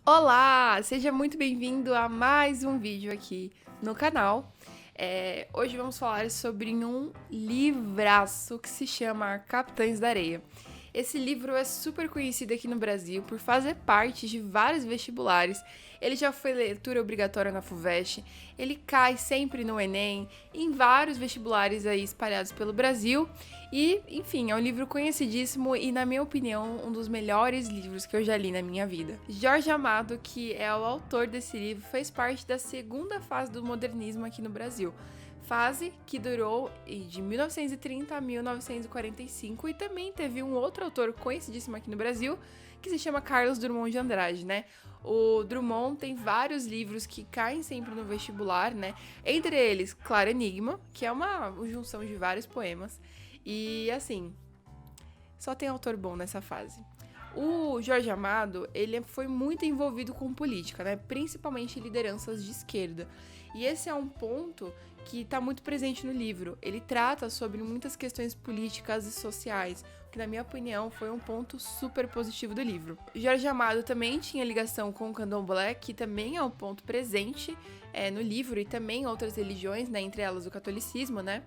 Olá! Seja muito bem-vindo a mais um vídeo aqui no canal. Hoje vamos falar sobre um livraço que se chama Capitães da Areia. Esse livro é super conhecido aqui no Brasil por fazer parte de vários vestibulares. Ele já foi leitura obrigatória na FUVEST, ele cai sempre no Enem, em vários vestibulares aí espalhados pelo Brasil. E, enfim, é um livro conhecidíssimo e, na minha opinião, um dos melhores livros que eu já li na minha vida. Jorge Amado, que é o autor desse livro, fez parte da segunda fase do modernismo aqui no Brasil. Fase que durou de 1930 a 1945 e também teve um outro autor conhecidíssimo aqui no Brasil que se chama Carlos Drummond de Andrade, né? O Drummond tem vários livros que caem sempre no vestibular, né? Entre eles, Claro Enigma, que é uma junção de vários poemas. E assim, só tem autor bom nessa fase. O Jorge Amado, ele foi muito envolvido com política, né? Principalmente lideranças de esquerda. E esse é um ponto que está muito presente no livro. Ele trata sobre muitas questões políticas e sociais, que na minha opinião foi um ponto super positivo do livro. Jorge Amado também tinha ligação com o candomblé, que também é um ponto presente no livro, e também outras religiões, né? Entre elas o catolicismo, né?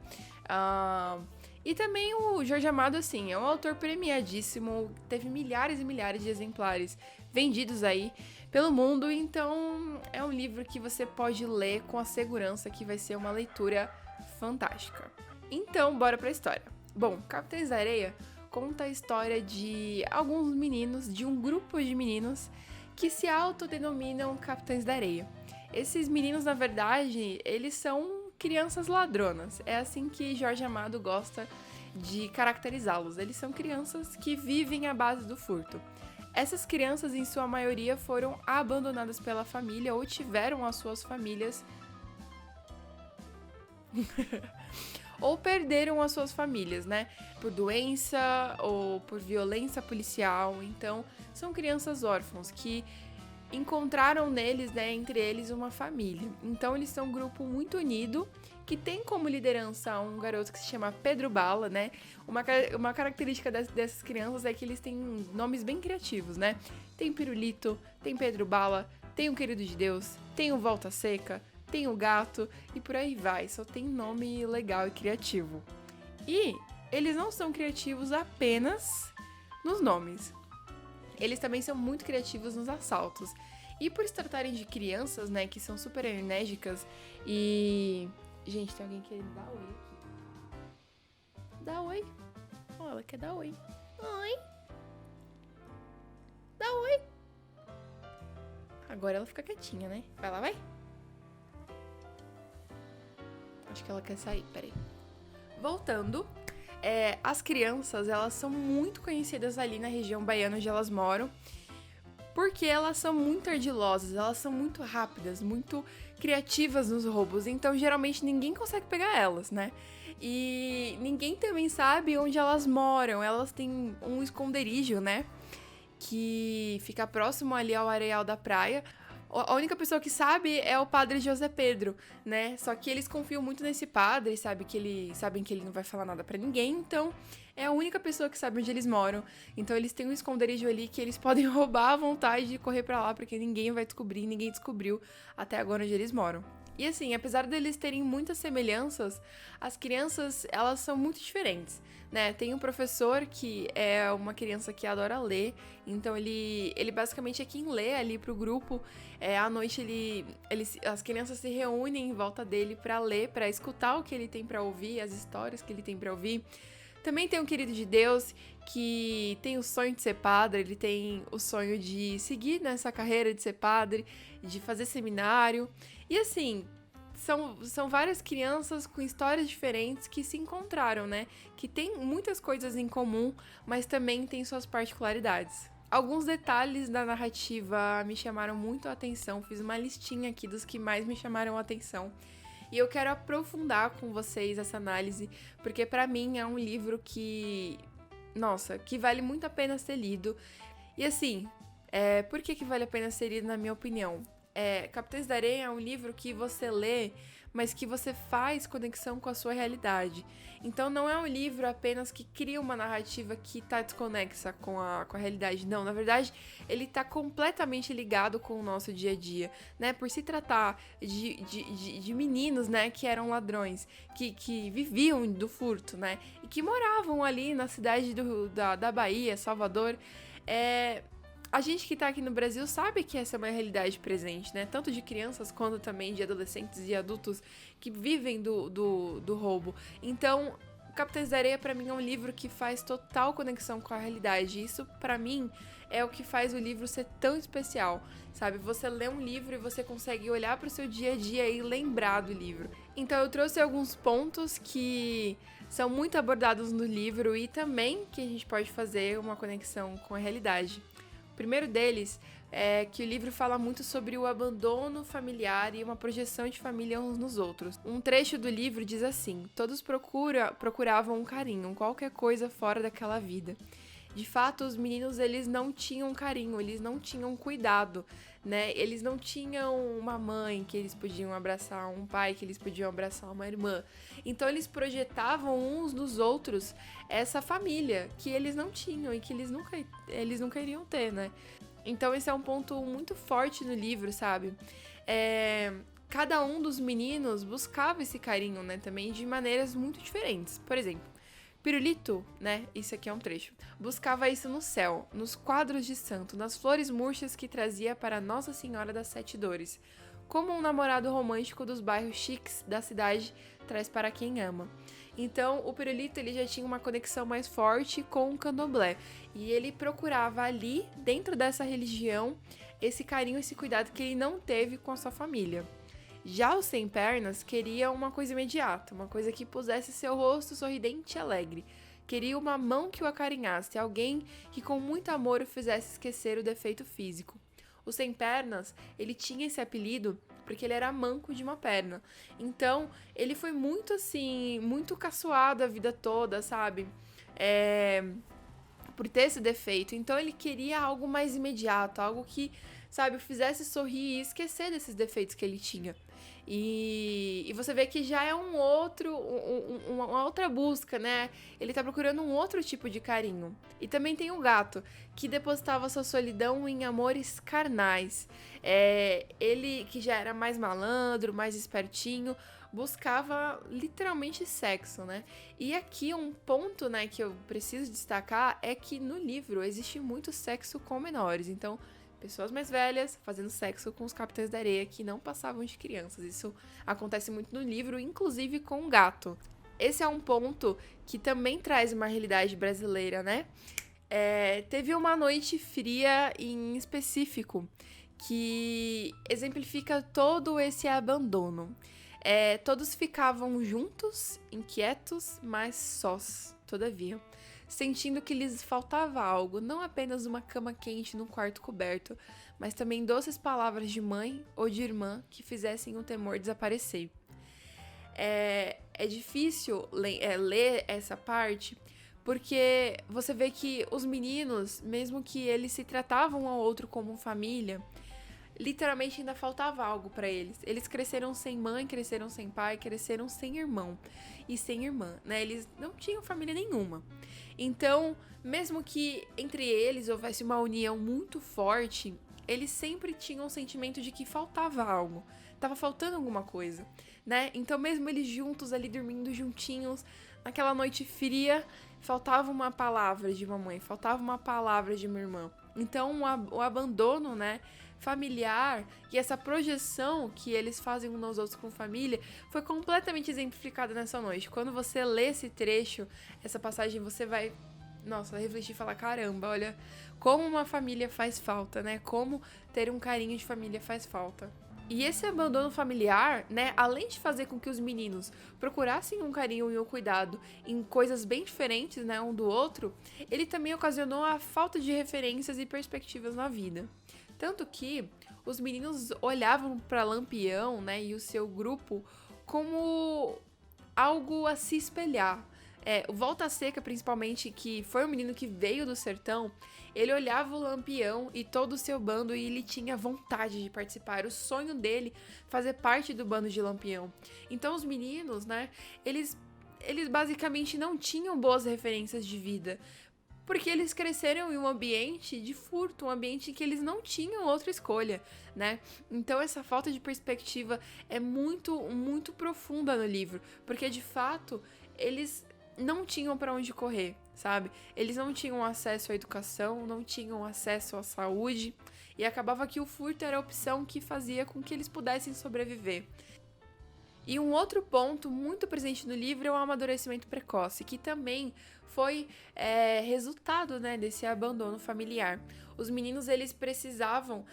E também o Jorge Amado, assim, é um autor premiadíssimo, teve milhares e milhares de exemplares vendidos aí pelo mundo, então é um livro que você pode ler com a segurança que vai ser uma leitura fantástica. Então, bora pra história. Bom, Capitães da Areia conta a história de alguns meninos, de um grupo de meninos que se autodenominam Capitães da Areia. Esses meninos, na verdade, eles são crianças ladronas. É assim que Jorge Amado gosta de caracterizá-los. Eles são crianças que vivem à base do furto. Essas crianças, em sua maioria, foram abandonadas pela família ou tiveram as suas famílias ou perderam as suas famílias, né? Por doença ou por violência policial. Então, são crianças órfãos que encontraram neles, né, entre eles, uma família. Então eles são um grupo muito unido, que tem como liderança um garoto que se chama Pedro Bala, né? Uma característica dessas crianças é que eles têm nomes bem criativos, né? Tem Pirulito, tem Pedro Bala, tem o Querido de Deus, tem o Volta Seca, tem o Gato e por aí vai. Só tem nome legal e criativo. E eles não são criativos apenas nos nomes. Eles também são muito criativos nos assaltos. E por se tratarem de crianças, né, que são super enérgicas e... Gente, tem alguém querendo dar oi aqui. Dá oi. Oh, ela quer dar oi. Oi. Dá oi. Agora ela fica quietinha, né? Vai lá, vai. Acho que ela quer sair, peraí. Voltando... as crianças, elas são muito conhecidas ali na região baiana onde elas moram, porque elas são muito ardilosas, elas são muito rápidas, muito criativas nos roubos, então geralmente ninguém consegue pegar elas, né? E ninguém também sabe onde elas moram, elas têm um esconderijo, né? Que fica próximo ali ao areal da praia. A única pessoa que sabe é o padre José Pedro, né? Só que eles confiam muito nesse padre, sabem que ele não vai falar nada pra ninguém, então é a única pessoa que sabe onde eles moram. Então eles têm um esconderijo ali que eles podem roubar à vontade de correr pra lá, porque ninguém vai descobrir, ninguém descobriu até agora onde eles moram. E assim, apesar deles terem muitas semelhanças, as crianças, elas são muito diferentes, né? Tem um professor que é uma criança que adora ler, então ele basicamente é quem lê ali pro grupo. À noite as crianças se reúnem em volta dele pra ler, pra escutar o que ele tem pra ouvir, as histórias que ele tem pra ouvir. Também tem um querido de Deus que tem o sonho de ser padre, ele tem o sonho de seguir nessa carreira de ser padre, de fazer seminário. E assim, são várias crianças com histórias diferentes que se encontraram, né? Que tem muitas coisas em comum, mas também tem suas particularidades. Alguns detalhes da narrativa me chamaram muito a atenção, fiz uma listinha aqui dos que mais me chamaram a atenção. E eu quero aprofundar com vocês essa análise, porque pra mim é um livro que, nossa, que vale muito a pena ser lido. E assim, por que vale a pena ser lido na minha opinião? Capitães da Areia é um livro que você lê, mas que você faz conexão com a sua realidade. Então não é um livro apenas que cria uma narrativa que tá desconexa com a realidade. Não, na verdade, ele tá completamente ligado com o nosso dia a dia, né? Por se tratar de meninos, né, que eram ladrões, que viviam do furto, né? E que moravam ali na cidade da Bahia, Salvador. A gente que tá aqui no Brasil sabe que essa é uma realidade presente, né? Tanto de crianças quanto também de adolescentes e adultos que vivem do roubo. Então, Capitães da Areia, pra mim, é um livro que faz total conexão com a realidade. Isso, pra mim, é o que faz o livro ser tão especial, sabe? Você lê um livro e você consegue olhar pro seu dia a dia e lembrar do livro. Então, eu trouxe alguns pontos que são muito abordados no livro e também que a gente pode fazer uma conexão com a realidade. O primeiro deles é que o livro fala muito sobre o abandono familiar e uma projeção de família uns nos outros. Um trecho do livro diz assim: todos procuravam um carinho, qualquer coisa fora daquela vida. De fato, os meninos, eles não tinham carinho, eles não tinham cuidado, né? Eles não tinham uma mãe que eles podiam abraçar, um pai que eles podiam abraçar, uma irmã. Então, eles projetavam uns nos outros essa família que eles não tinham e que eles nunca iriam ter, né? Então, esse é um ponto muito forte no livro, sabe? Cada um dos meninos buscava esse carinho, né? Também de maneiras muito diferentes. Por exemplo, Pirulito, né, isso aqui é um trecho, buscava isso no céu, nos quadros de santo, nas flores murchas que trazia para Nossa Senhora das Sete Dores, como um namorado romântico dos bairros chiques da cidade traz para quem ama. Então, o Pirulito, ele já tinha uma conexão mais forte com o candomblé, e ele procurava ali, dentro dessa religião, esse carinho, esse cuidado que ele não teve com a sua família. Já o Sem Pernas queria uma coisa imediata, uma coisa que pusesse seu rosto sorridente e alegre. Queria uma mão que o acarinhasse, alguém que com muito amor o fizesse esquecer o defeito físico. O Sem Pernas, ele tinha esse apelido porque ele era manco de uma perna. Então, ele foi muito assim, muito caçoado a vida toda, sabe? Por ter esse defeito. Então, ele queria algo mais imediato, algo que, sabe, o fizesse sorrir e esquecer desses defeitos que ele tinha. E você vê que já é uma outra busca, né? Ele tá procurando um outro tipo de carinho. E também tem o gato, que depositava sua solidão em amores carnais. Ele, que já era mais malandro, mais espertinho, buscava literalmente sexo, né? E aqui um ponto, né, que eu preciso destacar é que no livro existe muito sexo com menores. Então, pessoas mais velhas fazendo sexo com os Capitães da Areia que não passavam de crianças. Isso acontece muito no livro, inclusive com o gato. Esse é um ponto que também traz uma realidade brasileira, né? Teve uma noite fria em específico que exemplifica todo esse abandono. Todos ficavam juntos, inquietos, mas sós, todavia, sentindo que lhes faltava algo, não apenas uma cama quente num quarto coberto, mas também doces palavras de mãe ou de irmã que fizessem o temor desaparecer. É difícil ler essa parte, porque você vê que os meninos, mesmo que eles se tratavam um ao outro como família, literalmente ainda faltava algo pra eles. Eles cresceram sem mãe, cresceram sem pai, cresceram sem irmão e sem irmã, né? Eles não tinham família nenhuma. Então, mesmo que entre eles houvesse uma união muito forte, eles sempre tinham o sentimento de que faltava algo, tava faltando alguma coisa, né? Então, mesmo eles juntos ali dormindo juntinhos, naquela noite fria, faltava uma palavra de uma mãe, faltava uma palavra de uma irmã. Então, o abandono, né, familiar e essa projeção que eles fazem uns aos outros com família foi completamente exemplificada nessa noite. Quando você lê esse trecho, essa passagem, você vai, refletir e falar, caramba, olha como uma família faz falta, né? Como ter um carinho de família faz falta. E esse abandono familiar, né, além de fazer com que os meninos procurassem um carinho e um cuidado em coisas bem diferentes, né, um do outro, ele também ocasionou a falta de referências e perspectivas na vida. Tanto que os meninos olhavam para Lampião, né, e o seu grupo como algo a se espelhar. O Volta Seca, principalmente, que foi um menino que veio do sertão, ele olhava o Lampião e todo o seu bando e ele tinha vontade de participar. Era o sonho dele fazer parte do bando de Lampião. Então os meninos, né, eles basicamente não tinham boas referências de vida. Porque eles cresceram em um ambiente de furto, um ambiente em que eles não tinham outra escolha, né? Então essa falta de perspectiva é muito, muito profunda no livro. Porque de fato, eles não tinham para onde correr, sabe? Eles não tinham acesso à educação, não tinham acesso à saúde, e acabava que o furto era a opção que fazia com que eles pudessem sobreviver. E um outro ponto muito presente no livro é o amadurecimento precoce, que também foi resultado, né, desse abandono familiar. Os meninos, eles precisavam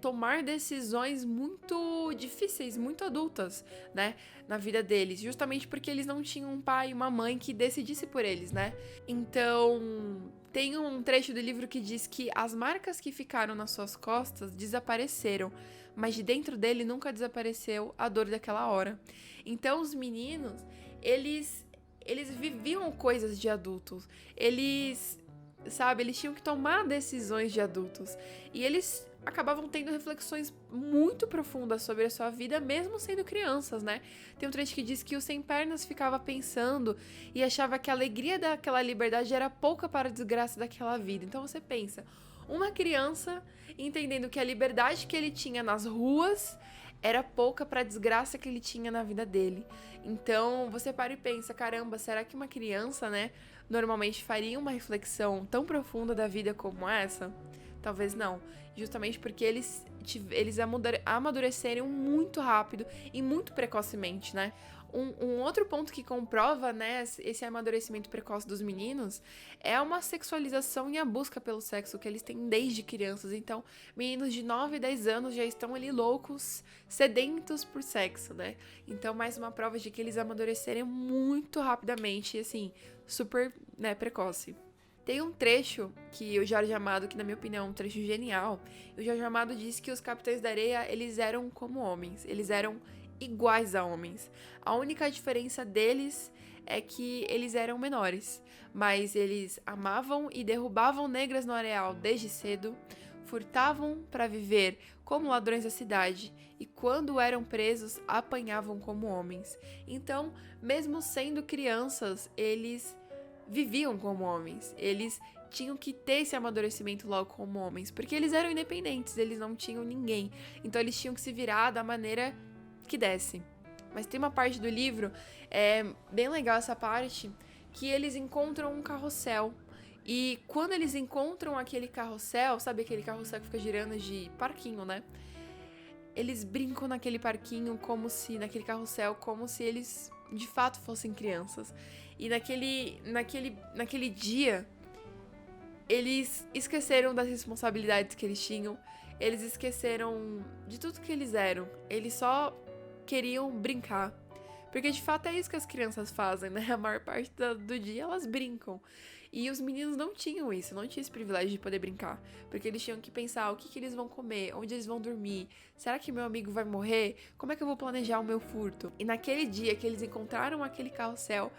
tomar decisões muito difíceis, muito adultas, né, na vida deles, justamente porque eles não tinham um pai e uma mãe que decidisse por eles, né? Então, tem um trecho do livro que diz que as marcas que ficaram nas suas costas desapareceram, mas de dentro dele nunca desapareceu a dor daquela hora. Então os meninos, eles viviam coisas de adultos. Eles tinham que tomar decisões de adultos. E eles acabavam tendo reflexões muito profundas sobre a sua vida, mesmo sendo crianças, né? Tem um trecho que diz que o Sem Pernas ficava pensando e achava que a alegria daquela liberdade era pouca para a desgraça daquela vida. Então você pensa, uma criança entendendo que a liberdade que ele tinha nas ruas era pouca para a desgraça que ele tinha na vida dele. Então você para e pensa, caramba, será que uma criança, né, normalmente faria uma reflexão tão profunda da vida como essa? Talvez não, justamente porque eles amadureceram muito rápido e muito precocemente, né? Um outro ponto que comprova, né, esse amadurecimento precoce dos meninos é uma sexualização e a busca pelo sexo que eles têm desde crianças. Então, meninos de 9 e 10 anos já estão ali loucos, sedentos por sexo, né? Então, mais uma prova de que eles amadureceram muito rapidamente e, assim, super, né, precoce. Tem um trecho que o Jorge Amado, que na minha opinião é um trecho genial, o Jorge Amado disse que os Capitães da Areia, eles eram como homens, eles eram iguais a homens. A única diferença deles é que eles eram menores, mas eles amavam e derrubavam negras no areal desde cedo, furtavam para viver como ladrões da cidade e quando eram presos apanhavam como homens. Então, mesmo sendo crianças, eles viviam como homens. Eles tinham que ter esse amadurecimento logo como homens, porque eles eram independentes, eles não tinham ninguém. Então eles tinham que se virar da maneira que desse. Mas tem uma parte do livro, bem legal essa parte, que eles encontram um carrossel. E quando eles encontram aquele carrossel, sabe aquele carrossel que fica girando de parquinho, né? Eles brincam naquele parquinho naquele carrossel, como se eles de fato fossem crianças. E naquele dia, eles esqueceram das responsabilidades que eles tinham, eles esqueceram de tudo que eles eram. Eles só queriam brincar. Porque de fato é isso que as crianças fazem, né? A maior parte do dia elas brincam. E os meninos não tinham isso, não tinham esse privilégio de poder brincar. Porque eles tinham que pensar o que eles vão comer, onde eles vão dormir, será que meu amigo vai morrer? Como é que eu vou planejar o meu furto? E naquele dia que eles encontraram aquele carrossel,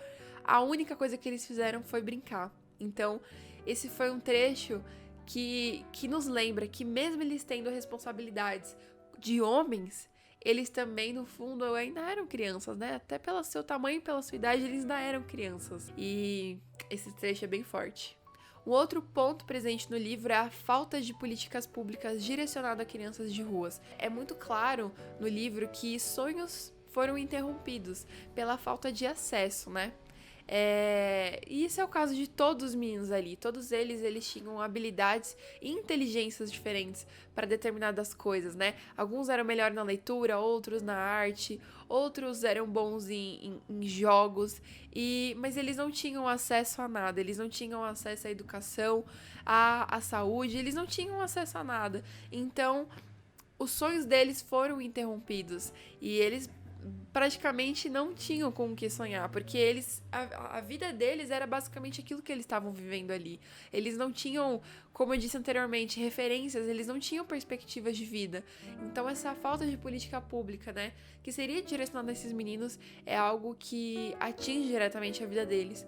a única coisa que eles fizeram foi brincar. Então, esse foi um trecho que nos lembra que mesmo eles tendo responsabilidades de homens, eles também, no fundo, ainda eram crianças, né? Até pelo seu tamanho e pela sua idade, eles ainda eram crianças. E esse trecho é bem forte. Um outro ponto presente no livro é a falta de políticas públicas direcionadas a crianças de ruas. É muito claro no livro que sonhos foram interrompidos pela falta de acesso, né? E isso é o caso de todos os meninos ali. Todos eles tinham habilidades e inteligências diferentes para determinadas coisas, né? Alguns eram melhores na leitura, outros na arte, outros eram bons em jogos, mas eles não tinham acesso a nada. Eles não tinham acesso à educação, à saúde, eles não tinham acesso a nada. Então, os sonhos deles foram interrompidos e eles praticamente não tinham com o que sonhar, porque a vida deles era basicamente aquilo que eles estavam vivendo ali. Eles não tinham, como eu disse anteriormente, referências, eles não tinham perspectivas de vida. Então essa falta de política pública, né, que seria direcionada a esses meninos, é algo que atinge diretamente a vida deles.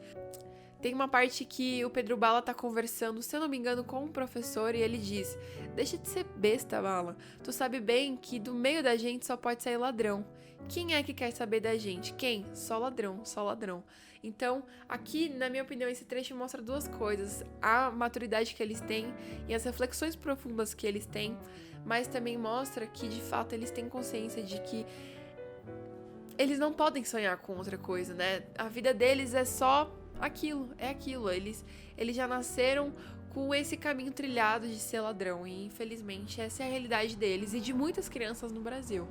Tem uma parte que o Pedro Bala tá conversando, se eu não me engano, com um professor, e ele diz: deixa de ser besta, Bala. Tu sabe bem que do meio da gente só pode sair ladrão. Quem é que quer saber da gente? Quem? Só ladrão, só ladrão. Então, aqui, na minha opinião, esse trecho mostra duas coisas: a maturidade que eles têm e as reflexões profundas que eles têm, mas também mostra que, de fato, eles têm consciência de que eles não podem sonhar com outra coisa, né? A vida deles é só aquilo, é aquilo. Eles já nasceram com esse caminho trilhado de ser ladrão e, infelizmente, essa é a realidade deles e de muitas crianças no Brasil.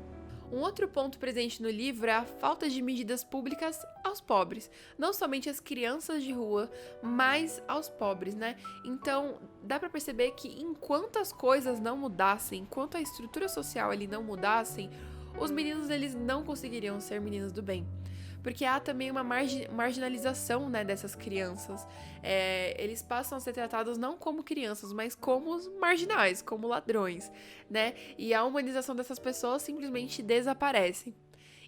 Um outro ponto presente no livro é a falta de medidas públicas aos pobres. Não somente às crianças de rua, mas aos pobres, né? Então, dá pra perceber que enquanto as coisas não mudassem, enquanto a estrutura social ali não mudassem, os meninos eles não conseguiriam ser meninos do bem. Porque há também uma marginalização, né, dessas crianças. Eles passam a ser tratados não como crianças, mas como marginais, como ladrões, né? E a humanização dessas pessoas simplesmente desaparece.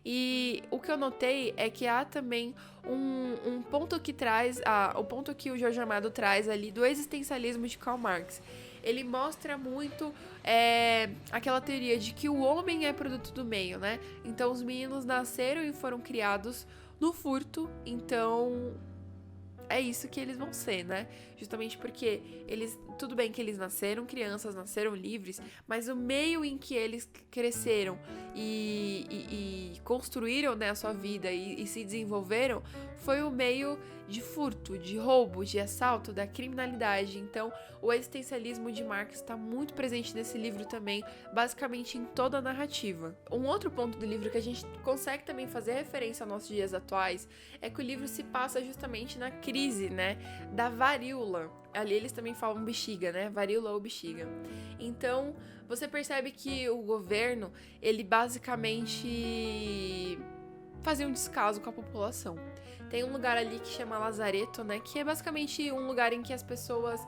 E o que eu notei é que há também um ponto que traz, o ponto que o Jorge Amado traz ali do existencialismo de Karl Marx. Ele mostra muito aquela teoria de que o homem é produto do meio, né? Então os meninos nasceram e foram criados no furto, então é isso que eles vão ser, né? Justamente porque tudo bem que eles nasceram crianças, nasceram livres, mas o meio em que eles cresceram e construíram, né, a sua vida e se desenvolveram foi o meio de furto, de roubo, de assalto, da criminalidade. Então, o existencialismo de Marx está muito presente nesse livro também, basicamente em toda a narrativa. Um outro ponto do livro que a gente consegue também fazer referência aos nossos dias atuais é que o livro se passa justamente na crise, né, da varíola. Ali eles também falam bexiga, né, varíola ou bexiga. Então, você percebe que o governo, ele basicamente fazia um descaso com a população. Tem um lugar ali que chama Lazareto, né, que é basicamente um lugar em que as pessoas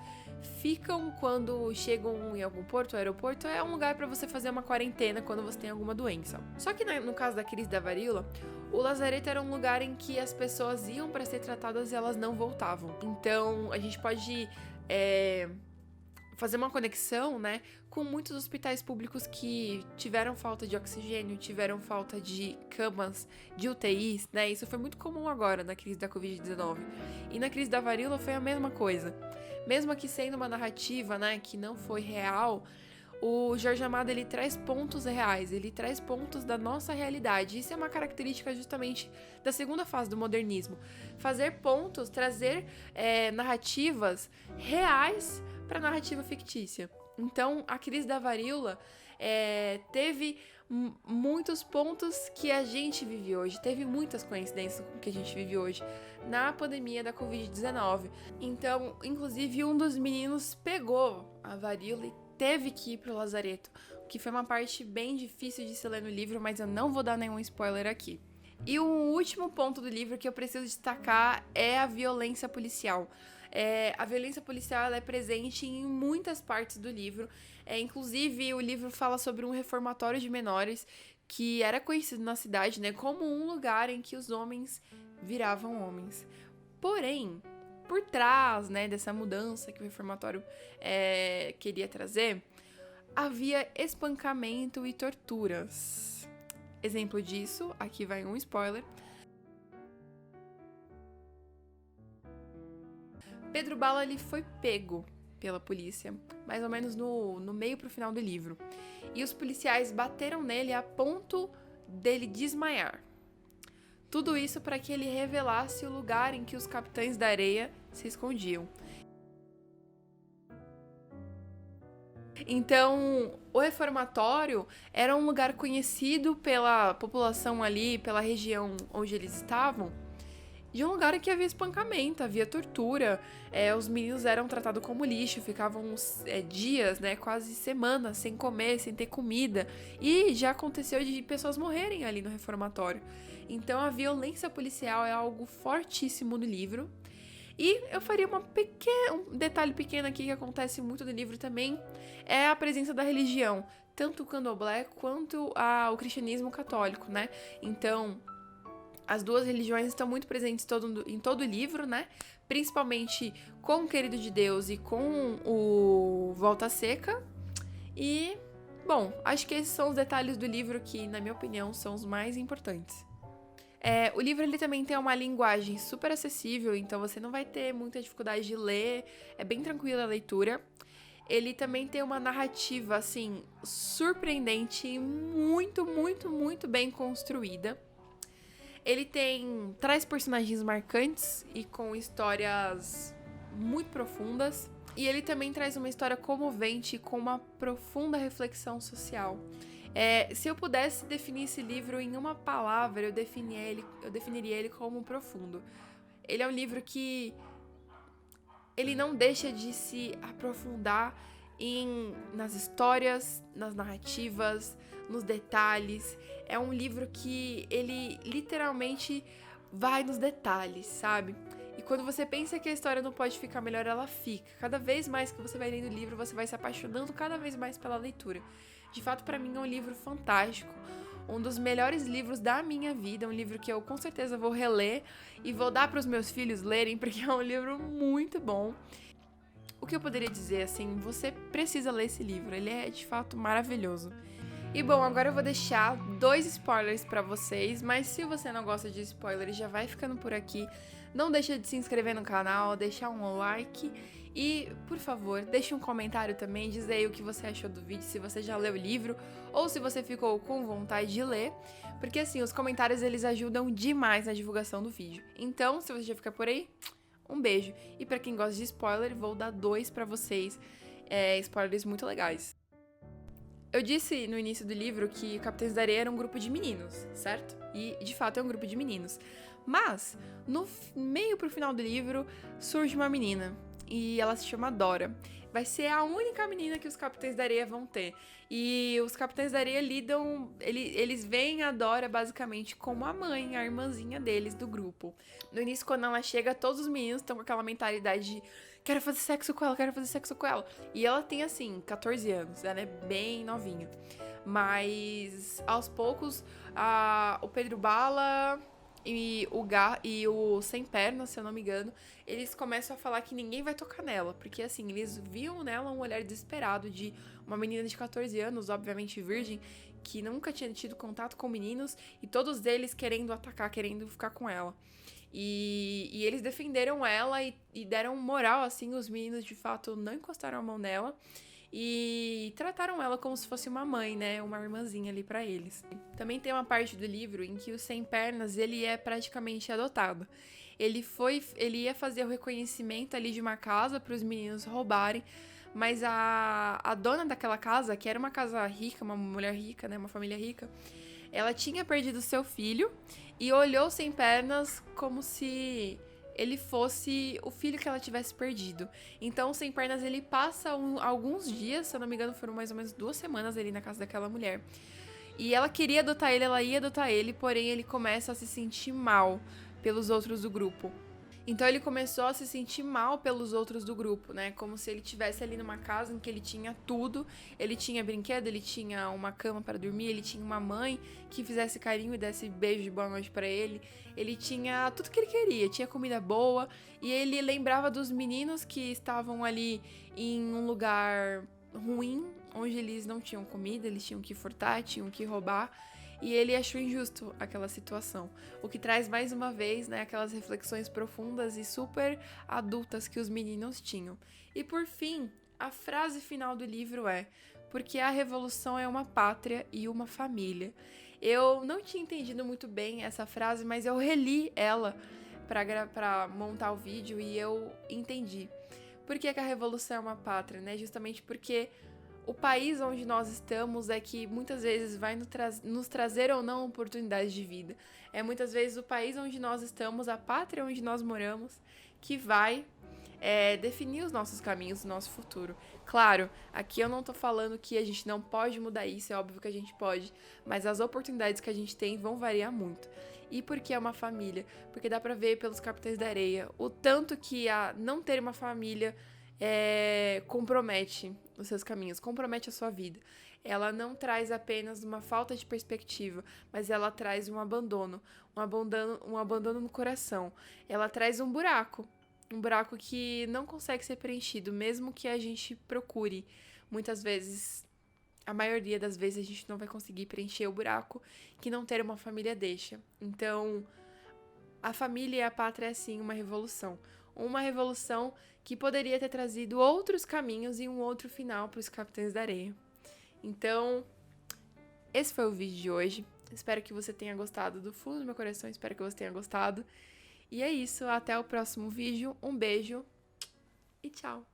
ficam quando chegam em algum porto, aeroporto. É um lugar para você fazer uma quarentena quando você tem alguma doença. Só que no caso da crise da varíola, o Lazareto era um lugar em que as pessoas iam para ser tratadas e elas não voltavam. Então, a gente pode fazer uma conexão, né, com muitos hospitais públicos que tiveram falta de oxigênio, tiveram falta de camas, de UTIs, né? Isso foi muito comum agora na crise da Covid-19. E na crise da varíola foi a mesma coisa. Mesmo aqui sendo uma narrativa, né, que não foi real, o Jorge Amado, ele traz pontos reais, ele traz pontos da nossa realidade. Isso é uma característica justamente da segunda fase do modernismo. Fazer pontos, trazer narrativas reais para narrativa fictícia. Então, a crise da varíola teve muitos pontos que a gente vive hoje, teve muitas coincidências com o que a gente vive hoje na pandemia da Covid-19. Então, inclusive, um dos meninos pegou a varíola e teve que ir pro lazareto, o que foi uma parte bem difícil de se ler no livro, mas eu não vou dar nenhum spoiler aqui. E o último ponto do livro que eu preciso destacar é a violência policial. A violência policial ela é presente em muitas partes do livro. Inclusive, o livro fala sobre um reformatório de menores que era conhecido na cidade, né, como um lugar em que os homens viravam homens. Porém, por trás, né, dessa mudança que o reformatório queria trazer, havia espancamento e torturas. Exemplo disso, aqui vai um spoiler. Pedro Bala ele foi pego pela polícia, mais ou menos no meio pro final do livro. E os policiais bateram nele a ponto dele desmaiar. Tudo isso para que ele revelasse o lugar em que os capitães da areia se escondiam. Então, o reformatório era um lugar conhecido pela população ali, pela região onde eles estavam, de um lugar em que havia espancamento, havia tortura, os meninos eram tratados como lixo, ficavam dias, né, quase semanas sem comer, sem ter comida, e já aconteceu de pessoas morrerem ali no reformatório. Então a violência policial é algo fortíssimo no livro. E eu faria um detalhe pequeno aqui que acontece muito no livro também, é a presença da religião, tanto o candomblé quanto o cristianismo católico, né? Então, as duas religiões estão muito presentes em todo o livro, né? Principalmente com o Querido de Deus e com o Volta Seca. E, bom, acho que esses são os detalhes do livro que, na minha opinião, são os mais importantes. O livro ele também tem uma linguagem super acessível, então você não vai ter muita dificuldade de ler, é bem tranquila a leitura. Ele também tem uma narrativa, assim, surpreendente e muito, muito, muito bem construída. Ele traz personagens marcantes e com histórias muito profundas. E ele também traz uma história comovente com uma profunda reflexão social. Se eu pudesse definir esse livro em uma palavra, eu definiria ele como profundo. Ele é um livro que ele não deixa de se aprofundar nas histórias, nas narrativas, nos detalhes. É um livro que ele literalmente vai nos detalhes, sabe? E quando você pensa que a história não pode ficar melhor, ela fica. Cada vez mais que você vai lendo o livro, você vai se apaixonando cada vez mais pela leitura. De fato, para mim é um livro fantástico, um dos melhores livros da minha vida, um livro que eu com certeza vou reler e vou dar para os meus filhos lerem, porque é um livro muito bom. O que eu poderia dizer, assim, você precisa ler esse livro, ele é de fato maravilhoso. E bom, agora eu vou deixar 2 spoilers pra vocês, mas se você não gosta de spoilers, já vai ficando por aqui. Não deixa de se inscrever no canal, deixar um like e, por favor, deixe um comentário também, diz aí o que você achou do vídeo, se você já leu o livro ou se você ficou com vontade de ler, porque assim, os comentários eles ajudam demais na divulgação do vídeo. Então, se você já ficar por aí, um beijo. E pra quem gosta de spoiler, vou dar 2 pra vocês, spoilers muito legais. Eu disse no início do livro que Capitães da Areia era um grupo de meninos, certo? E, de fato, é um grupo de meninos. Mas, no meio pro final do livro, surge uma menina. E ela se chama Dora. Vai ser a única menina que os Capitães da Areia vão ter. E os Capitães da Areia eles veem a Dora basicamente como a mãe, a irmãzinha deles, do grupo. No início, quando ela chega, todos os meninos estão com aquela mentalidade de quero fazer sexo com ela, quero fazer sexo com ela. E ela tem, assim, 14 anos, ela é bem novinha. Mas, aos poucos, o Pedro Bala e o Sem Pernas, se eu não me engano, eles começam a falar que ninguém vai tocar nela. Porque, assim, eles viam nela um olhar desesperado de uma menina de 14 anos, obviamente virgem, que nunca tinha tido contato com meninos, e todos eles querendo atacar, querendo ficar com ela. E eles defenderam ela e deram moral, assim, os meninos de fato não encostaram a mão nela e trataram ela como se fosse uma mãe, né, uma irmãzinha ali pra eles. Também tem uma parte do livro em que o Sem Pernas, ele é praticamente adotado. Ele ia fazer o reconhecimento ali de uma casa para os meninos roubarem, mas a dona daquela casa, que era uma casa rica, uma mulher rica, né, uma família rica, ela tinha perdido seu filho e olhou Sem Pernas como se ele fosse o filho que ela tivesse perdido. Então, Sem Pernas, ele passa alguns dias, se eu não me engano, foram mais ou menos 2 semanas ali na casa daquela mulher. E ela queria adotar ele, ela ia adotar ele, porém ele começa a se sentir mal pelos outros do grupo. Então ele começou a se sentir mal pelos outros do grupo, né? Como se ele estivesse ali numa casa em que ele tinha tudo. Ele tinha brinquedo, ele tinha uma cama para dormir, ele tinha uma mãe que fizesse carinho e desse beijo de boa noite para ele. Ele tinha tudo que ele queria, tinha comida boa. E ele lembrava dos meninos que estavam ali em um lugar ruim, onde eles não tinham comida, eles tinham que furtar, tinham que roubar. E ele achou injusto aquela situação, o que traz mais uma vez, né, aquelas reflexões profundas e super adultas que os meninos tinham. E por fim, a frase final do livro é: porque a revolução é uma pátria e uma família. Eu não tinha entendido muito bem essa frase, mas eu reli ela para montar o vídeo e eu entendi. Por que a revolução é uma pátria, né? Justamente porque O país onde nós estamos é que muitas vezes vai nos trazer ou não oportunidades de vida. É muitas vezes o país onde nós estamos, a pátria onde nós moramos, que vai definir os nossos caminhos, o nosso futuro. Claro, aqui eu não tô falando que a gente não pode mudar isso, é óbvio que a gente pode, mas as oportunidades que a gente tem vão variar muito. E por que é uma família? Porque dá pra ver pelos Capitães da Areia o tanto que a não ter uma família compromete os seus caminhos, compromete a sua vida. Ela não traz apenas uma falta de perspectiva, mas ela traz um abandono no coração. Ela traz um buraco que não consegue ser preenchido, mesmo que a gente procure. Muitas vezes, a maioria das vezes, a gente não vai conseguir preencher o buraco que não ter uma família deixa. Então, a família e a pátria é sim uma revolução. Uma revolução que poderia ter trazido outros caminhos e um outro final para os Capitães da Areia. Então, esse foi o vídeo de hoje. Espero que você tenha gostado do fundo do meu coração, espero que você tenha gostado. E é isso, até o próximo vídeo. Um beijo e tchau!